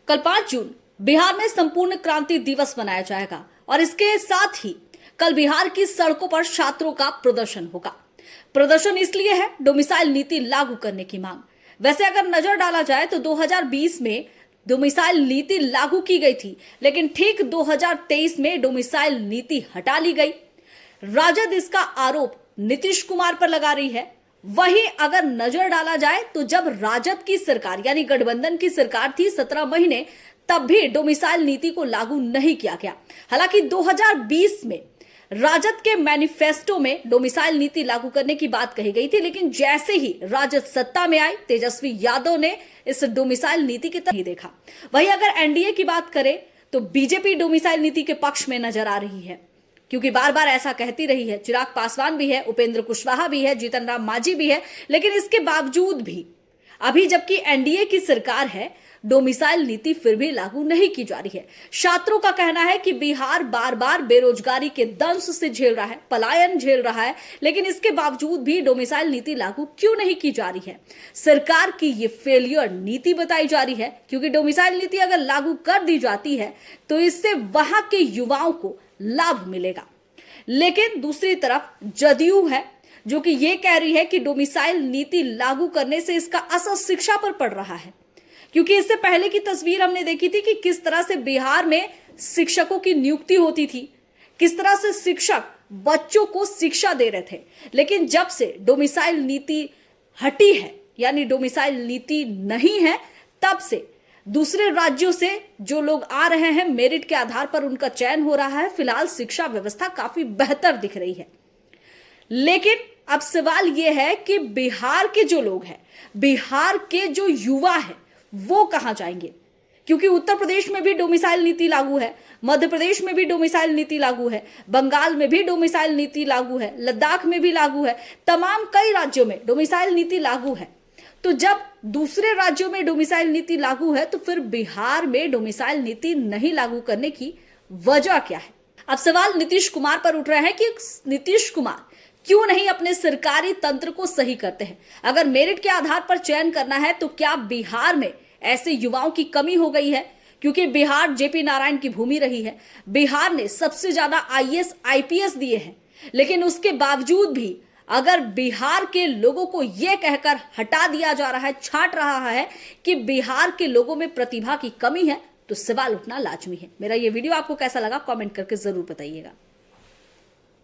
कल 5 जून बिहार में संपूर्ण क्रांति दिवस मनाया जाएगा और इसके साथ ही कल बिहार की सड़कों पर छात्रों का प्रदर्शन होगा। प्रदर्शन इसलिए है डोमिसाइल नीति लागू करने की मांग। वैसे अगर नजर डाला जाए तो 2020 में डोमिसाइल नीति लागू की गई थी, लेकिन ठीक 2023 में डोमिसाइल नीति हटा ली गई। राजद इसका आरोप नीतीश कुमार पर लगा रही है। वहीं अगर नजर डाला जाए तो जब राजद की सरकार यानी गठबंधन की सरकार थी 17 महीने, तब भी डोमिसाइल नीति को लागू नहीं किया गया। हालांकि 2020 में राजद के मैनिफेस्टो में डोमिसाइल नीति लागू करने की बात कही गई थी, लेकिन जैसे ही राजद सत्ता में आई, तेजस्वी यादव ने इस डोमिसाइल नीति की तरफ नहीं देखा। वहीं अगर एनडीए की बात करें तो बीजेपी डोमिसाइल नीति के पक्ष में नजर आ रही है, क्योंकि बार बार ऐसा कहती रही है। चिराग पासवान भी है, उपेंद्र कुशवाहा भी है, जीतन राम मांझी भी है, लेकिन इसके बावजूद भी अभी जबकि एनडीए की सरकार है, डोमिसाइल नीति फिर भी लागू नहीं की जा रही है। छात्रों का कहना है कि बिहार बार बार बेरोजगारी के दंश से झेल रहा है, पलायन झेल रहा है, लेकिन इसके बावजूद भी डोमिसाइल नीति लागू क्यों नहीं की जा रही है। सरकार की ये फेलियर नीति बताई जा रही है, क्योंकि डोमिसाइल नीति अगर लागू कर दी जाती है तो इससे वहां के युवाओं को लाभ मिलेगा। लेकिन दूसरी तरफ जदयू है जो कि ये कह रही है कि डोमिसाइल नीति लागू करने से इसका असर शिक्षा पर पड़ रहा है, क्योंकि इससे पहले की तस्वीर हमने देखी थी कि किस तरह से बिहार में शिक्षकों की नियुक्ति होती थी, किस तरह से शिक्षक बच्चों को शिक्षा दे रहे थे। लेकिन जब से डोमिसाइल नीति हटी है यानी डोमिसाइल नीति नहीं है, तब से दूसरे राज्यों से जो लोग आ रहे हैं मेरिट के आधार पर उनका चयन हो रहा है। फिलहाल शिक्षा व्यवस्था काफी बेहतर दिख रही है, लेकिन अब सवाल यह है कि बिहार के जो लोग हैं, बिहार के जो युवा है, वो कहां जाएंगे, क्योंकि उत्तर प्रदेश में भी डोमिसाइल नीति लागू है, मध्य प्रदेश में भी डोमिसाइल नीति लागू है, बंगाल में भी डोमिसाइल नीति लागू है, लद्दाख में भी लागू है, तमाम कई राज्यों में डोमिसाइल नीति लागू है। तो जब दूसरे राज्यों में डोमिसाइल नीति लागू है तो फिर बिहार में डोमिसाइल नीति नहीं लागू करने की वजह क्या है। अब सवाल नीतीश कुमार पर उठ रहा है कि नीतीश कुमार क्यों नहीं अपने सरकारी तंत्र को सही करते हैं। अगर मेरिट के आधार पर चयन करना है तो क्या बिहार में ऐसे युवाओं की कमी हो गई है, क्योंकि बिहार जेपी नारायण की भूमि रही है। बिहार ने सबसे ज्यादा आईएएस आईपीएस दिए हैं, लेकिन उसके बावजूद भी अगर बिहार के लोगों को यह कहकर हटा दिया जा रहा है, छांट रहा है कि बिहार के लोगों में प्रतिभा की कमी है, तो सवाल उठना लाजमी है। मेरा ये वीडियो आपको कैसा लगा कमेंट करके जरूर बताइएगा।